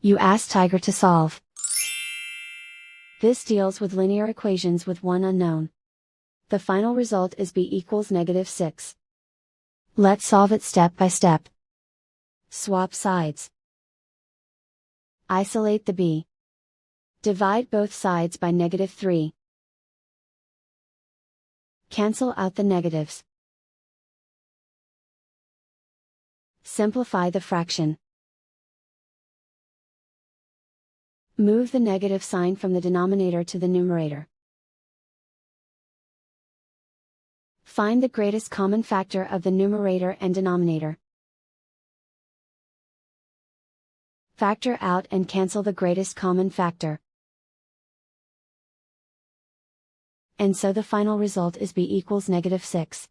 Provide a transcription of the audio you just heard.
You ask Tiger to solve. This deals with linear equations with one unknown. The final result is b equals -6. Let's solve it step by step. Swap sides. Isolate the b. Divide both sides by -3. Cancel out the negatives. Simplify the fraction. Move the negative sign from the denominator to the numerator. Find the greatest common factor of the numerator and denominator. Factor out and cancel the greatest common factor. And so the final result is b equals -6.